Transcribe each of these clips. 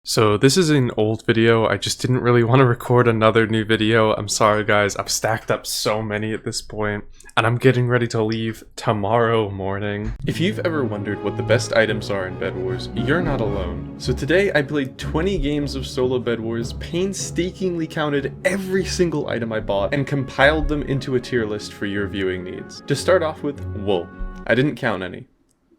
So this is an old video. I just didn't really want to record another new video. I'm sorry guys, I've stacked up so many at this point, and I'm getting ready to leave tomorrow morning. If you've ever wondered what the best items are in Bed Wars, you're not alone. So today I played 20 games of solo Bed Wars, painstakingly counted every single item I bought, and compiled them into a tier list for your viewing needs. To start off with, wool. I didn't count any.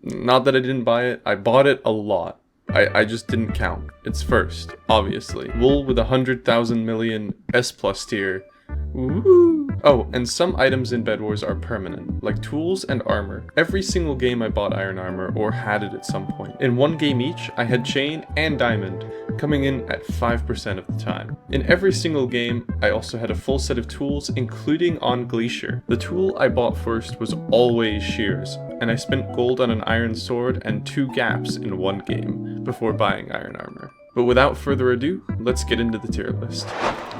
Not that I didn't buy it, I bought it a lot. I just didn't count. It's first, obviously. Wool with 100,000 million S+ tier. Woo! Oh, and some items in Bed Wars are permanent, like tools and armor. Every single game I bought iron armor or had it at some point. In one game each, I had chain and diamond, coming in at 5% of the time. In every single game, I also had a full set of tools, including on Glacier. The tool I bought first was always shears, and I spent gold on an iron sword and 2 gaps in one game before buying iron armor. But without further ado, let's get into the tier list.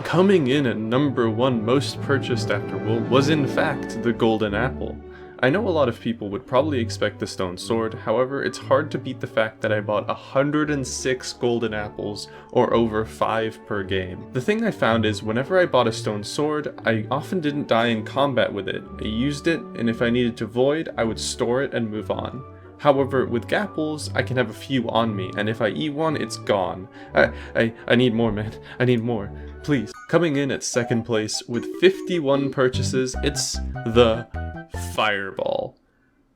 Coming in at number 1 most purchased after wool was in fact the golden apple. I know a lot of people would probably expect the stone sword, however it's hard to beat the fact that I bought 106 golden apples, or over 5 per game. The thing I found is whenever I bought a stone sword, I often didn't die in combat with it. I used it, and if I needed to void, I would store it and move on. However, with gapples, I can have a few on me, and if I eat one, it's gone. I need more, man. I need more. Please. Coming in at second place with 51 purchases, it's the Fireball.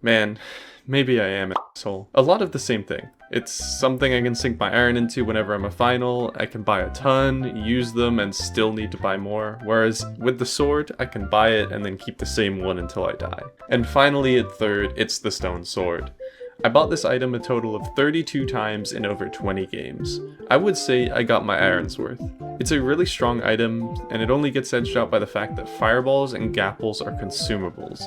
Man, maybe I am an asshole. A lot of the same thing. It's something I can sink my iron into whenever I'm a final. I can buy a ton, use them, and still need to buy more. Whereas with the sword, I can buy it and then keep the same one until I die. And finally at third, it's the stone sword. I bought this item a total of 32 times in over 20 games. I would say I got my iron's worth. It's a really strong item, and it only gets edged out by the fact that fireballs and gapples are consumables.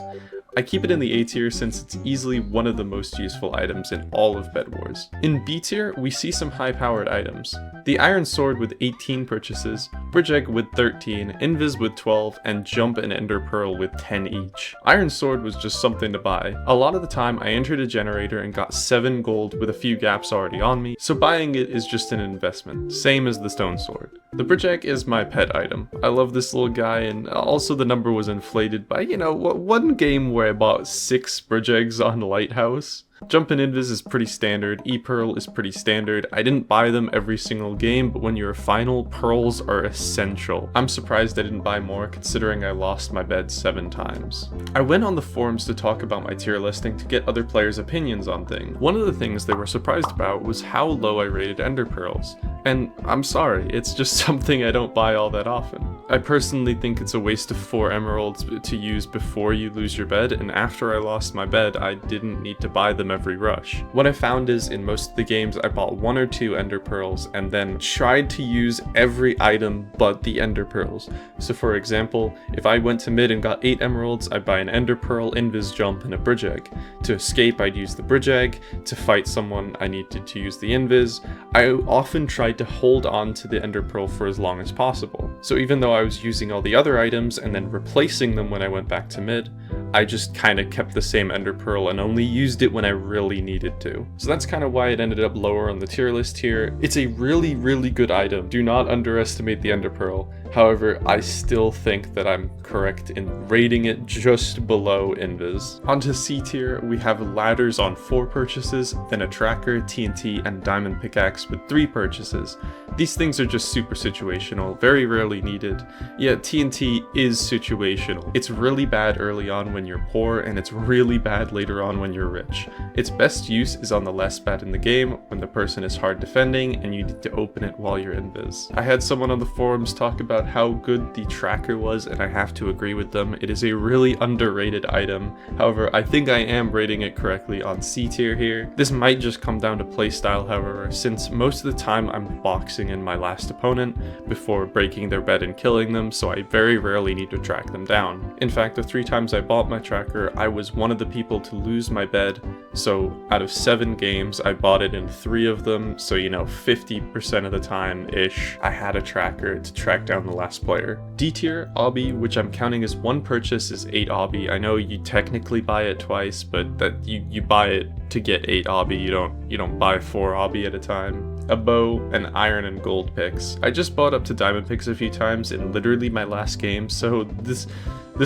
I keep it in the A tier since it's easily one of the most useful items in all of Bed Wars. In B tier, we see some high-powered items. The Iron Sword with 18 purchases, Bridge Egg with 13, Invis with 12, and Jump and Ender Pearl with 10 each. Iron Sword was just something to buy. A lot of the time I entered a generator and got 7 gold with a few gaps already on me, so buying it is just an investment, same as the Stone Sword. The Bridge Egg is my pet item. I love this little guy, and also the number was inflated by, one game where I bought 6 Bridge Eggs on Lighthouse. Jump and Invis is pretty standard, E-Pearl is pretty standard. I didn't buy them every single game, but when you're a final, pearls are essential. I'm surprised I didn't buy more considering I lost my bed 7 times. I went on the forums to talk about my tier listing to get other players' opinions on things. One of the things they were surprised about was how low I rated Ender Pearls. And I'm sorry, it's just something I don't buy all that often. I personally think it's a waste of 4 emeralds to use before you lose your bed, and after I lost my bed, I didn't need to buy them every rush. What I found is in most of the games I bought 1 or 2 ender pearls and then tried to use every item but the ender pearls. So for example, if I went to mid and got 8 emeralds, I'd buy an ender pearl, invis jump, and a bridge egg. To escape, I'd use the bridge egg. To fight someone, I needed to use the invis. I often tried to hold on to the ender pearl for as long as possible. So even though I was using all the other items and then replacing them when I went back to mid, I just kind of kept the same ender pearl and only used it when I really needed to. So that's kind of why it ended up lower on the tier list here. It's a really, really good item. Do not underestimate the ender pearl. However, I still think that I'm correct in rating it just below Invis. Onto C tier, we have Ladders on 4 purchases, then a tracker, TNT, and diamond pickaxe with 3 purchases. These things are just super situational, very rarely needed. Yet TNT is situational. It's really bad early on when you're poor, and it's really bad later on when you're rich. Its best use is on the less bad in the game, when the person is hard defending and you need to open it while you're invis. I had someone on the forums talk about how good the tracker was, and I have to agree with them. It is a really underrated item. However, I think I am rating it correctly on C tier here. This might just come down to playstyle, however, since most of the time I'm boxing in my last opponent before breaking their bed and killing them, so I very rarely need to track them down. In fact, the 3 times I bought my tracker, I was one of the people to lose my bed, so out of 7 games, I bought it in 3 of them, so 50% of the time-ish, I had a tracker to track down the last player. D tier, obby, which I'm counting as 1 purchase, is 8 obby. I know you technically buy it twice, but that you buy it to get 8 obby, you don't buy 4 obby at a time. a bow, and iron and gold picks. I just bought up to diamond picks a few times in literally my last game, so this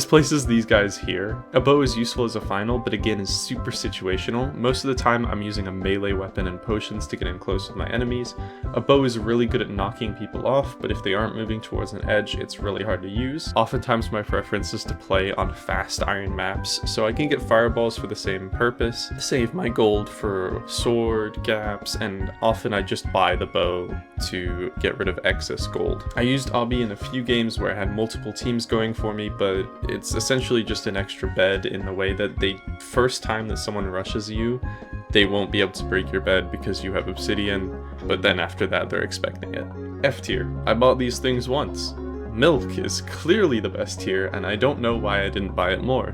places these guys here. A bow is useful as a final, but again is super situational. Most of the time I'm using a melee weapon and potions to get in close with my enemies. A bow is really good at knocking people off, but if they aren't moving towards an edge, it's really hard to use. Oftentimes my preference is to play on fast iron maps, so I can get fireballs for the same purpose, save my gold for sword, gaps, and often I just buy the bow to get rid of excess gold. I used obby in a few games where I had multiple teams going for me, but it's essentially just an extra bed in the way that the first time that someone rushes you, they won't be able to break your bed because you have obsidian, but then after that they're expecting it. F tier. I bought these things once. Milk is clearly the best tier, and I don't know why I didn't buy it more.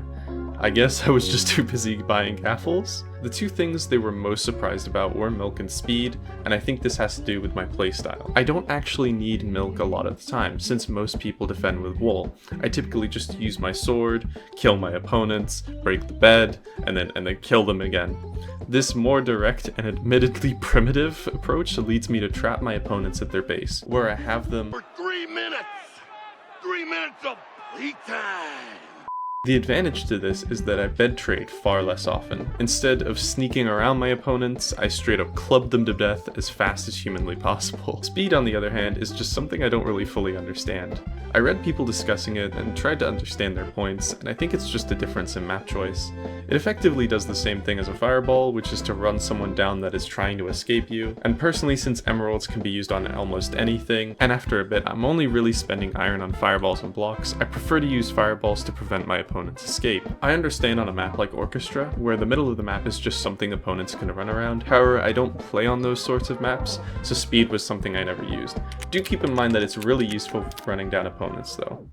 I guess I was just too busy buying gaffles. The two things they were most surprised about were milk and speed, and I think this has to do with my playstyle. I don't actually need milk a lot of the time, since most people defend with wool. I typically just use my sword, kill my opponents, break the bed, and then kill them again. This more direct and admittedly primitive approach leads me to trap my opponents at their base, where I have them for 3 minutes! 3 minutes of playtime! The advantage to this is that I bed trade far less often. Instead of sneaking around my opponents, I straight up club them to death as fast as humanly possible. Speed, on the other hand, is just something I don't really fully understand. I read people discussing it and tried to understand their points, and I think it's just a difference in map choice. It effectively does the same thing as a fireball, which is to run someone down that is trying to escape you, and personally, since emeralds can be used on almost anything, and after a bit I'm only really spending iron on fireballs and blocks, I prefer to use fireballs to prevent my opponent's escape. I understand on a map like Orchestra, where the middle of the map is just something opponents can run around. However, I don't play on those sorts of maps, so speed was something I never used. Do keep in mind that it's really useful for running down opponents though.